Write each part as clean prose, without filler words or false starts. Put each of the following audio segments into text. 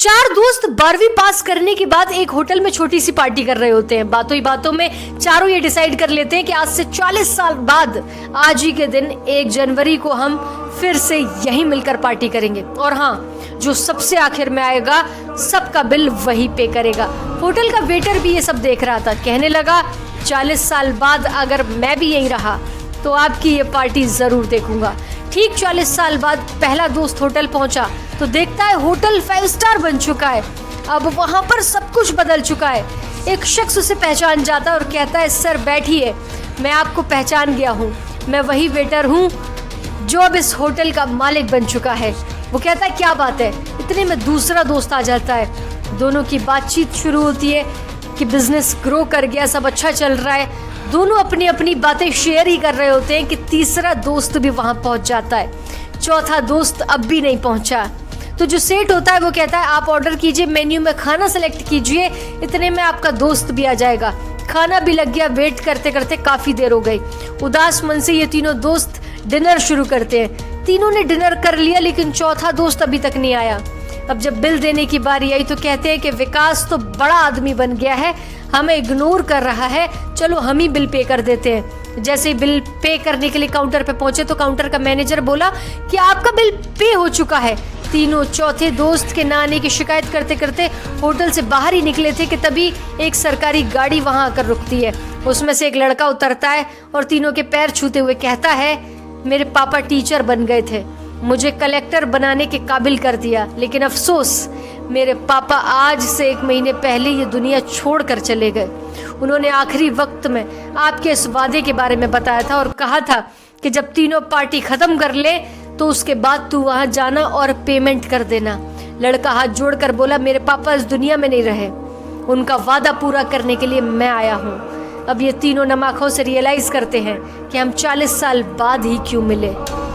चार दोस्त 12वीं पास करने के बाद एक होटल में छोटी सी पार्टी कर रहे होते हैं। बातों ही बातों में चारों ये डिसाइड कर लेते हैं कि आज से 40 साल बाद आज ही के दिन 1 जनवरी को हम फिर से यहीं मिलकर पार्टी करेंगे। और हाँ, जो सबसे आखिर में आएगा सबका बिल वही पे करेगा। होटल का वेटर भी ये सब देख रहा था। कहने लगा 40 साल बाद अगर मैं भी यहीं रहा तो आपकी ये पार्टी जरूर देखूंगा। ठीक 40 साल बाद पहला दोस्त होटल पहुंचा तो देखता है होटल 5 स्टार बन चुका है। अब वहां पर सब कुछ बदल चुका है। एक शख्स उसे पहचान जाता है और कहता है, सर बैठिए, मैं आपको पहचान गया हूँ, मैं वही वेटर हूँ जो अब इस होटल का मालिक बन चुका है। वो कहता है, क्या बात है। इतने में दूसरा दोस्त आ जाता है। दोनों की बातचीत शुरू होती है कि बिजनेस ग्रो कर गया, सब अच्छा चल रहा है। दोनों अपनी अपनी बातें शेयर ही कर रहे होते हैं कि तीसरा दोस्त भी वहां पहुंच जाता है। चौथा दोस्त अब भी नहीं पहुंचा। तो जो सेठ होता है वो कहता है, आप ऑर्डर कीजिए, मेन्यू में खाना सेलेक्ट कीजिए, इतने में आपका दोस्त भी आ जाएगा। खाना भी लग गया। वेट करते करते काफी देर हो गई। उदास मन से ये तीनों दोस्त डिनर शुरू करते हैं। तीनों ने डिनर कर लिया लेकिन चौथा दोस्त अभी तक नहीं आया। अब जब बिल देने की बारी आई तो कहते हैं कि विकास तो बड़ा आदमी बन गया है, हमें इग्नोर कर रहा है, चलो हम ही बिल पे कर देते हैं। जैसे ही बिल पे करने के लिए काउंटर पे पहुंचे तो काउंटर का मैनेजर बोला कि आपका बिल पे हो चुका है। तीनों चौथे दोस्त के ना आने की शिकायत करते करते होटल से बाहर ही निकले थे कि तभी एक सरकारी गाड़ी वहां आकर रुकती है। उसमें से एक लड़का उतरता है और तीनों के पैर छूते हुए कहता है, मेरे पापा टीचर बन गए थे, मुझे कलेक्टर बनाने के काबिल कर दिया, लेकिन अफसोस मेरे पापा आज से 1 महीने पहले ये दुनिया छोड़कर चले गए। उन्होंने आखिरी वक्त में आपके इस वादे के बारे में बताया था और कहा था कि जब तीनों पार्टी खत्म कर ले तो उसके बाद तू वहां जाना और पेमेंट कर देना। लड़का हाथ जोड़कर बोला, मेरे पापा इस दुनिया में नहीं रहे, उनका वादा पूरा करने के लिए मैं आया हूँ। अब ये तीनों नम आंखों से रियलाइज करते हैं कि हम 40 साल बाद ही क्यों मिले,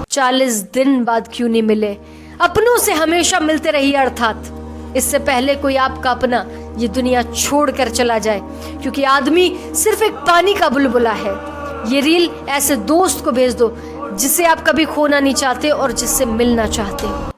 40 दिन बाद क्यों नहीं मिले। अपनों से हमेशा मिलते रहिए, अर्थात इससे पहले कोई आपका अपना ये दुनिया छोड़कर चला जाए, क्योंकि आदमी सिर्फ एक पानी का बुलबुला है। ये रील ऐसे दोस्त को भेज दो जिसे आप कभी खोना नहीं चाहते और जिससे मिलना चाहते हो।